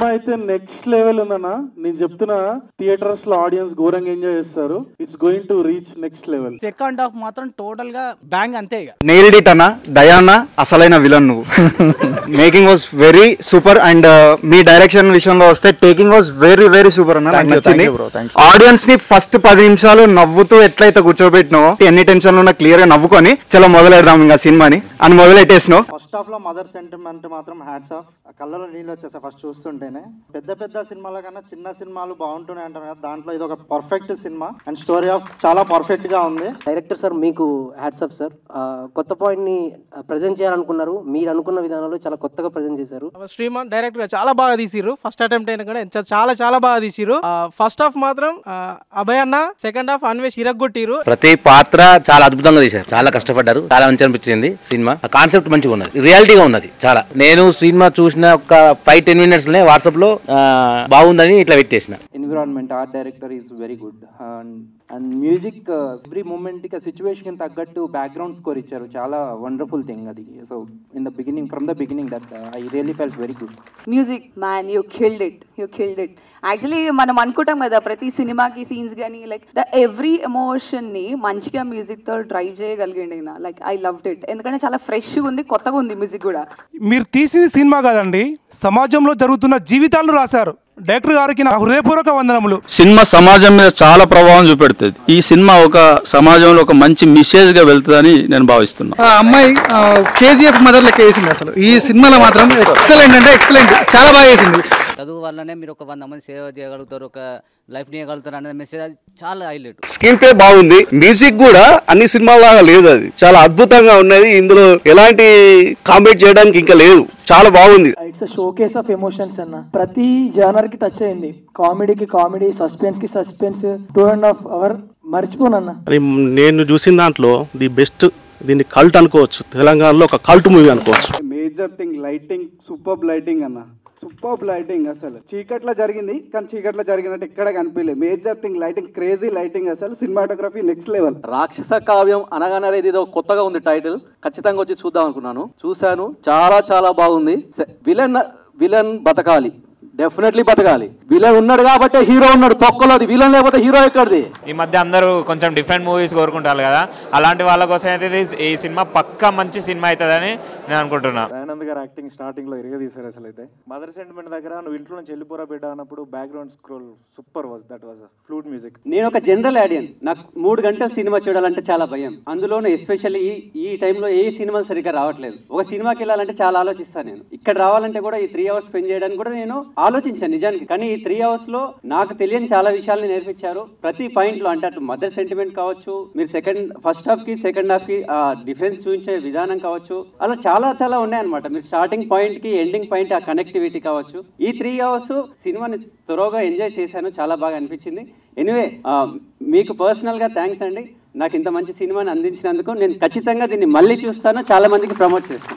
Cinema అయితే next level ఉందన్నా. నేను చెప్తున్నా, థియేటర్స్ లో ఆడియన్స్ ఘోరంగా ఎంజాయ్ చేస్తారు. It's going to reach next level. Second half మాత్రం టోటల్ గా బ్యాంగ్ అంతే. ఇక నెయిల్డ్ ఇట్ అన్న. దయాన్న అసలైన విలన్ నువ్వు. Making was very super and me direction విషయంలో వస్తే taking was very very super అన్న. నాకు నచ్చింది. ఆడియన్స్ ని ఫస్ట్ 10 నిమిషాలు నవ్వుతూ ఎట్లయితే కూర్చోబెట్టినో, ఎన్ని టెన్షన్ ఉన్నా క్లియర్ గా నవ్వుకొని చలో మొదలెడదాం ఇంకా సినిమాని అని మొదలెట్టేసినావు. ఫస్ట్ హాఫ్ లో మదర్ సెంటిమెంట్ మాత్రం హ్యాట్స్ ఆఫ్. కళ్ళలో నీళ్ళు వచ్చేసాయి ఫస్ట్ చూస్తుంటేనే. పెద్ద పెద్ద సినిమాల కన్నా చిన్న సినిమాలు బాగుంటున్నాయి అంటారు కదా, దాంట్లో ఇది ఒక perfect cinema and story of చాలా పర్ఫెక్ట్ గా ఉంది. డైరెక్టర్ సార్ మీకు హ్యాట్స్ ఆఫ్ సార్. కొత్త పాయింట్ ని ప్రెజెంట్ చేయాలనుకున్నారు, మీరు అనుకున్న విధానంలో చాలా కొత్తగా ప్రెజెంట్ చేశారు. శ్రీమాన్ డైరెక్టర్ చాలా బాగా తీసిరు. ఫస్ట్ అటెంప్ట్ అయినా కూడా చాలా చాలా బాగా తీసిరు. ఫస్ట్ హాఫ్ మాత్రం అభయ్ అన్న, సెకండ్ హాఫ్ అన్వేష్ ఇరగొట్టిరు. ప్రతి పాత్ర చాలా అద్భుతంగా తీశారు, చాలా కష్టపడ్డారు, చాలా మంచి అనిపించింది. సినిమా కాన్సెప్ట్ మంచిగా ఉన్నది, రియాలిటీగా ఉన్నది చాలా. నేను సినిమా చూసిన ఒక 5-10 minutes వాట్సాప్ లో బాగుందని ఇట్లా పెట్టేసిన. Environment art director is very good and music every moment కి సిచ్యువేషన్ తగ్గట్టు బ్యాక్గ్రౌండ్ స్కోర్ ఇచ్చారు. చాలా వండర్ఫుల్ థింగ్ అది. So in the beginning, from the beginning that I really felt very good. Music man, you killed it. Actually మనం అనుకుంటాం కదా ప్రతి సినిమాకి సీన్స్ కానీ లైక్ ద ఎవ్రీ ఎమోషన్ ని మంచిగా మ్యూజిక్ తో డ్రైవ్ చేయగలిగింది. Like I loved it. ఎందుకంటే చాలా ఫ్రెష్ ఉంది, కొత్తగా ఉంది మ్యూజిక్ కూడా. మీరు తీసింది సినిమా కాదండి, సమాజంలో జరుగుతున్న జీవితాలను రాశారు. డైరెక్టర్ గారికి నా హృదయపూర్వక వందనములు. సినిమా సమాజం మీద చాలా ప్రభావం చూపెడుతుంది. ఈ సినిమా ఒక సమాజంలో ఒక మంచి మెసేజ్ గా వెళ్తుందని నేను భావిస్తున్నా. అమ్మాయి KGF మదర్ లెక్క వేసింది. అసలు ఈ సినిమాలో మాత్రం ఎక్సలెంట్ అంటే ఎక్సలెంట్, చాలా బాగా వేసింది. చదువు వల్లనే మీరు ఒక 100 మంది సేవ చేయగలుగుతారు, ఒక లైఫ్ నీయగలుగుతారు అనే మెసేజ్ చాలా హైలైట్. స్క్రీన్ ప్లే బాగుంది, మ్యూజిక్ కూడా అన్ని సినిమాల లాగా లేదు, అది చాలా అద్భుతంగా ఉన్నది. ఇందులో ఎలాంటి కాంపీట్ చేయడానికి ఇంకా లేదు, చాలా బాగుంది. ఇట్స్ షోకేస్ ఆఫ్ ఎమోషన్స్ అన్న. ప్రతి జానర్ కి టచ్ అయింది. కామెడీకి కామెడీ, సస్పెన్స్ కి సస్పెన్స్. 2.5 hours మర్చిపోనన్నా. నేను చూసిన దాంట్లో ది బెస్ట్, దీన్ని కల్ట్ అనుకోవచ్చు. తెలంగాణలో ఒక కల్ట్ మూవీ అనుకోవచ్చు. Major thing lighting, super lighting అన్న, సూపర్ లైటింగ్. అసలు చీకట్లో జరిగింది కానీ చీకట్లో జరిగినట్టు ఎక్కడ కనిపించలేదు. Major thing lighting, crazy lighting. అసలు సినిమాటోగ్రఫీ నెక్స్ట్ లెవెల్. రాక్షస కావ్యం అనగానే ఇది కొత్తగా ఉంది టైటిల్. ఖచ్చితంగా వచ్చి చూద్దాం అనుకున్నాను, చూశాను. చాలా చాలా బాగుంది. విలన్ బతకాలి, డెఫినెట్లీ బతకాలి. విలన్ ఉన్నాడు కాబట్టి హీరో ఉన్నాడు, తొక్కలో అది విలన్ లేకపోతే హీరో ఎక్కడిది. ఈ మధ్య అందరూ కొంచెం డిఫరెంట్ మూవీస్ కోరుకుంటారు కదా, అలాంటి వాళ్ళ కోసం అయితే ఈ సినిమా పక్కా మంచి సినిమా అవుతుందని నేను అనుకుంటున్నా. దయానంద్ గారు యాక్టింగ్ స్టార్టింగ్ లో ఇరగదీశారు. అసలు అయితే మదర్ సెంటిమెంట్ దగ్గర నువ్వు ఇంట్లో నుంచి వెళ్ళిపోరా బిడ్డ అన్నప్పుడు background scroll super was. That was flute music. నేను ఒక జనరల్ ఆడియన్, నాకు 3 గంటల సినిమా చూడాలంటే చాలా భయం. అందులోనూ ఎస్పెషల్లీ ఈ టైంలో ఏ సినిమాలు సరిగ్గా రావట్లేదు. ఒక సినిమాకి వెళ్ళాలంటే చాలా ఆలోచిస్తాను నేను. ఇక్కడ రావాలంటే కూడా ఈ 3 hours స్పెండ్ చేయడానికి కూడా నేను ఆలోచించాను నిజానికి. కానీ ఈ 3 hours లో నాకు తెలియని చాలా విషయాలను నేర్పించారు. ప్రతి పాయింట్ లో అంటే అటు మదర్ సెంటిమెంట్ కావచ్చు, మీరు ఫస్ట్ హాఫ్ కి సెకండ్ హాఫ్ కి డిఫరెన్స్ చూపించే విధానం కావచ్చు, అలా చాలా చాలా ఉన్నాయన్నమాట. మీరు స్టార్టింగ్ పాయింట్ కి ఎండింగ్ పాయింట్ ఆ కనెక్టివిటీ కావచ్చు. ఈ 3 hours సినిమాని త్వరగా ఎంజాయ్ చేశాను, చాలా బాగా అనిపించింది. ఎనీవే మీకు పర్సనల్ గా థ్యాంక్స్ అండి, నాకు ఇంత మంచి సినిమాని అందించినందుకు. నేను ఖచ్చితంగా దీన్ని మళ్ళీ చూస్తాను, చాలా మందికి ప్రమోట్ చేస్తాను.